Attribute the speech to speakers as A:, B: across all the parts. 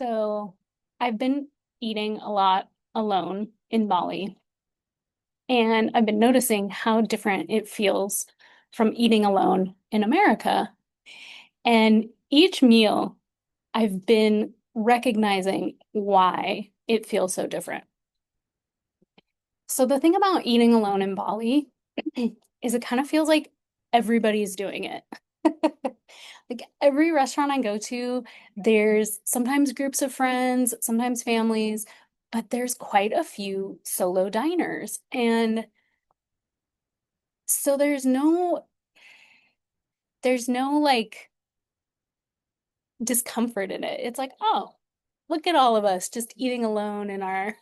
A: So I've been eating a lot alone in Bali, and I've been noticing how different it feels from eating alone in America. And each meal, I've been recognizing why it feels so different. So the thing about eating alone in Bali is it kind of feels like everybody's doing it. Like every restaurant I go to, there's sometimes groups of friends, sometimes families, but there's quite a few solo diners. And so there's no like discomfort in it. It's like, oh, look at all of us just eating alone in our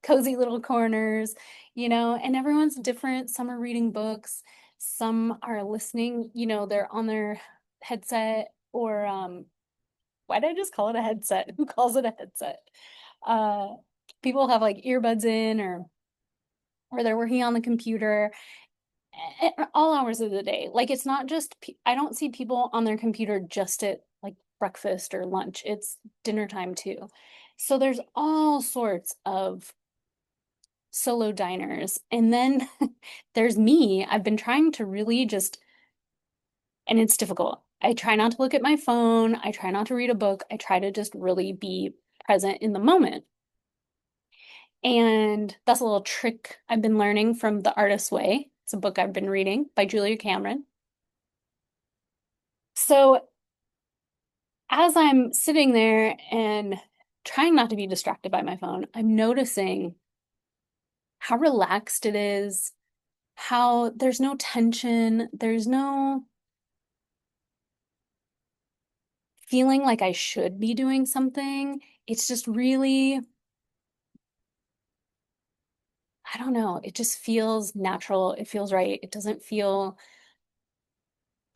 A: cozy little corners, and everyone's different. Some are reading books, some are listening, they're on their headset or why did I just call it a headset? Who calls it a headset? Uh, People have like earbuds in or they're working on the computer at all hours of the day. Like it's not just I don't see people on their computer just at like breakfast or lunch. It's dinner time too. So there's all sorts of solo diners. And then there's me. I've been trying to really just, and it's difficult. I try not to look at my phone. I try not to read a book. I try to just really be present in the moment. And that's a little trick I've been learning from The Artist's Way. It's a book I've been reading by Julia Cameron. So as I'm sitting there and trying not to be distracted by my phone, I'm noticing how relaxed it is, how there's no tension, there's no feeling like I should be doing something. It's just really, I don't know, it just feels natural. It feels right. It doesn't feel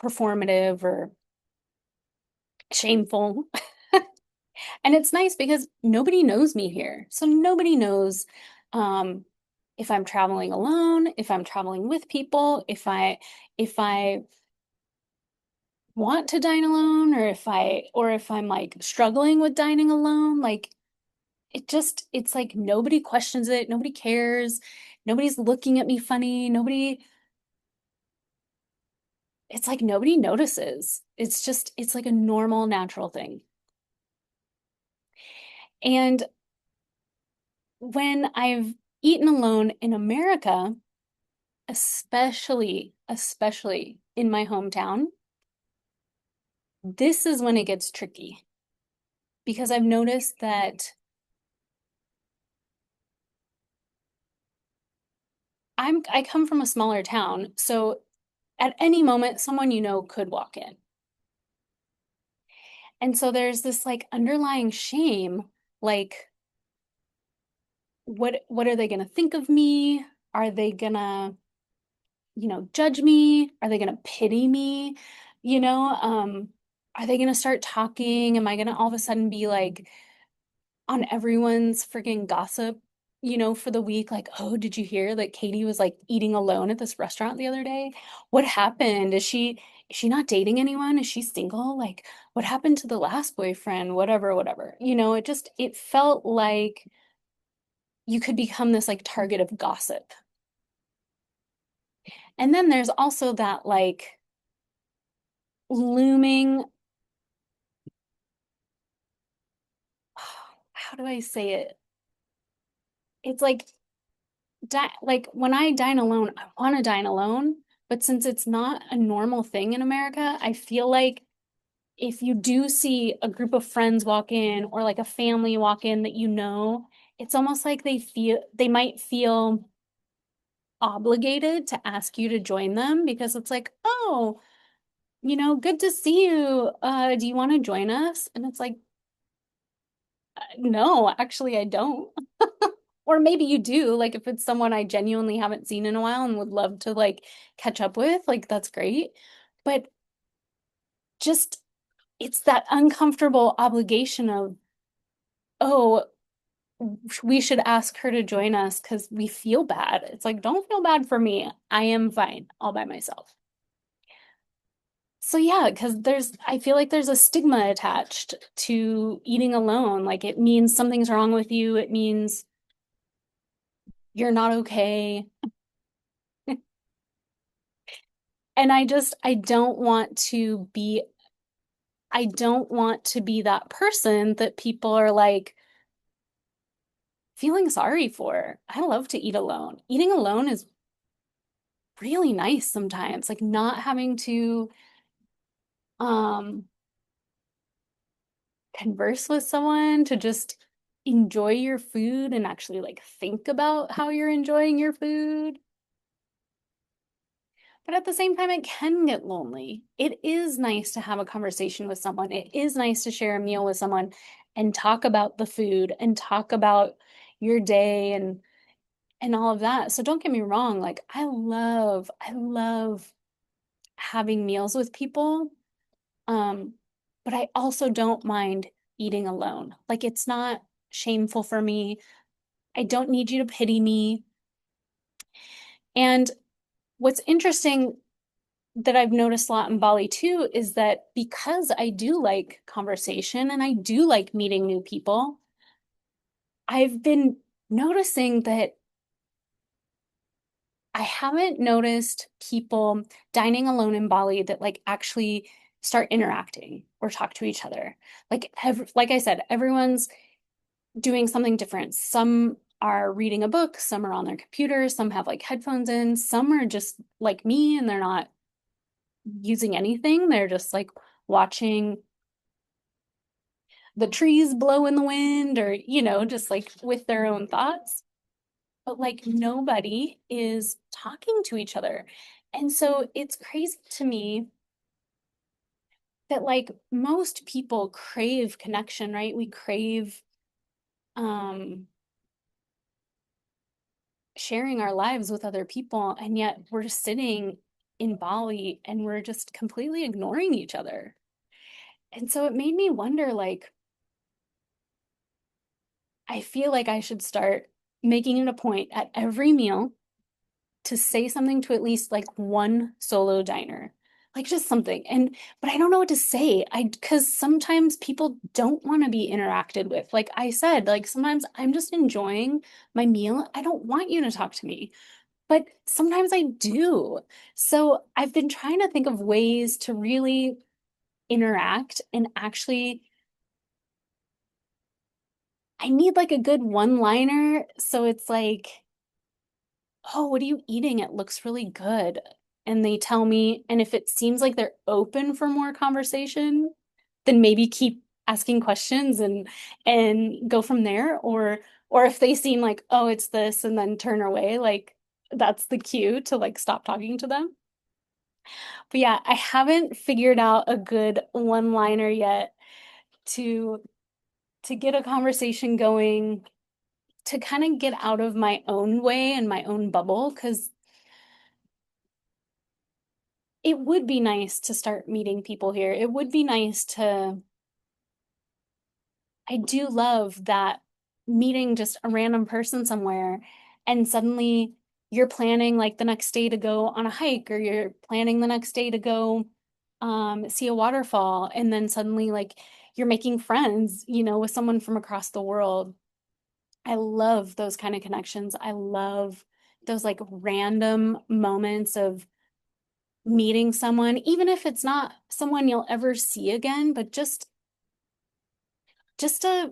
A: performative or shameful. And it's nice because nobody knows me here. So nobody knows um, if I'm traveling alone, if I'm traveling with people, if I want to dine alone or if I'm like struggling with dining alone. Like it's like nobody questions it, nobody cares, nobody's looking at me funny, it's like nobody notices. It's like a normal, natural thing. And when I've eaten alone in America, especially in my hometown, this is when it gets tricky because I've noticed that I come from a smaller town, so at any moment someone could walk in. And so there's this like underlying shame, like what are they going to think of me? Are they going to, judge me? Are they going to pity me? You know, um are they going to start talking? Am I going to all of a sudden be like on everyone's freaking gossip, for the week? Like, oh, did you hear that Katie was like eating alone at this restaurant the other day? What happened? Is she not dating anyone? Is she single? Like, what happened to the last boyfriend? Whatever, whatever. It felt like you could become this like target of gossip. And then there's also that like looming, how do I say it? It's like like when I dine alone, I want to dine alone, but since it's not a normal thing in America, I feel like if you do see a group of friends walk in or like a family walk in that it's almost like they might feel obligated to ask you to join them because it's like, "Oh, good to see you. Do you want to join us?" And it's like, "No, actually I don't." Or maybe you do, like if it's someone I genuinely haven't seen in a while and would love to like catch up with, like that's great. But just it's that uncomfortable obligation of, oh, we should ask her to join us because we feel bad. It's like, don't feel bad for me. I am fine all by myself. So yeah, because I feel like there's a stigma attached to eating alone. Like it means something's wrong with you. It means you're not okay. And I don't want to be that person that people are like feeling sorry for. I love to eat alone. Eating alone is really nice sometimes, like not having to um converse with someone, to just enjoy your food and actually like think about how you're enjoying your food. But at the same time, it can get lonely. It is nice to have a conversation with someone. It is nice to share a meal with someone and talk about the food and talk about your day and all of that. So don't get me wrong, like I love having meals with people. Um, but I also don't mind eating alone. Like it's not shameful for me. I don't need you to pity me. And what's interesting that I've noticed a lot in Bali too is that because I do like conversation and I do like meeting new people, I've been noticing that I haven't noticed people dining alone in Bali that like actually start interacting or talk to each other. Like I said, everyone's doing something different. Some are reading a book, some are on their computers, some have like headphones in, some are just like me and they're not using anything. They're just like watching the trees blow in the wind or, just like with their own thoughts. But like nobody is talking to each other. And so it's crazy to me that like most people crave connection, right? We crave um sharing our lives with other people, and yet we're sitting in Bali and we're just completely ignoring each other. And so it made me wonder, like, I feel like I should start making it a point at every meal to say something to at least like one solo diner. Like just something. But I don't know what to say. Because sometimes people don't want to be interacted with. Like I said, like sometimes I'm just enjoying my meal. I don't want you to talk to me. But sometimes I do. So I've been trying to think of ways to really interact and actually, I need like a good one-liner. So it's like, oh, what are you eating? It looks really good. And they tell me, and if it seems like they're open for more conversation, then maybe keep asking questions and go from there. Or if they seem like, oh, it's this, and then turn away, like that's the cue to like stop talking to them. But yeah, I haven't figured out a good one-liner yet to to get a conversation going, to kind of get out of my own way and my own bubble, because it would be nice to start meeting people here. It would be nice to, I do love that meeting just a random person somewhere and suddenly you're planning like the next day to go on a hike or you're planning the next day to go see a waterfall and then suddenly like you're making friends, with someone from across the world. I love those kind of connections. I love those like random moments of meeting someone, even if it's not someone you'll ever see again, but just a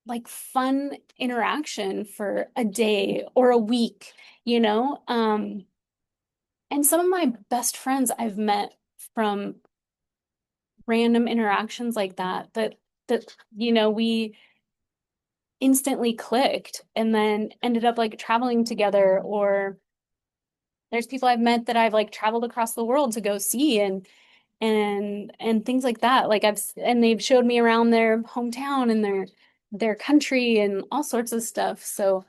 A: like fun interaction for a day or a week, you know? And some of my best friends I've met from random interactions like that, we instantly clicked and then ended up like traveling together. Or there's people I've met that I've like traveled across the world to go see and things like that. And they've showed me around their hometown and their country and all sorts of stuff. So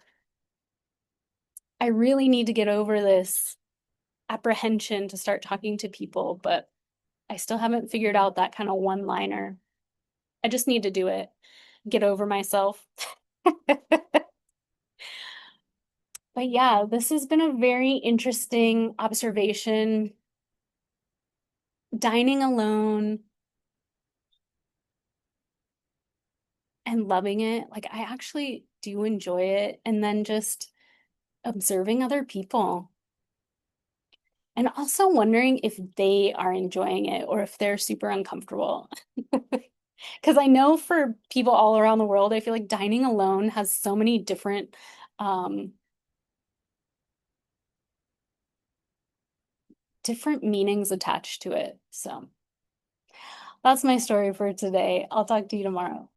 A: I really need to get over this apprehension to start talking to people, but I still haven't figured out that kind of one-liner. I just need to do it. Get over myself. But yeah, this has been a very interesting observation dining alone and loving it, like I actually do enjoy it. And then just observing other people and also wondering if they are enjoying it or if they're super uncomfortable. Because I know for people all around the world, I feel like dining alone has so many um, different meanings attached to it. So that's my story for today. I'll talk to you tomorrow.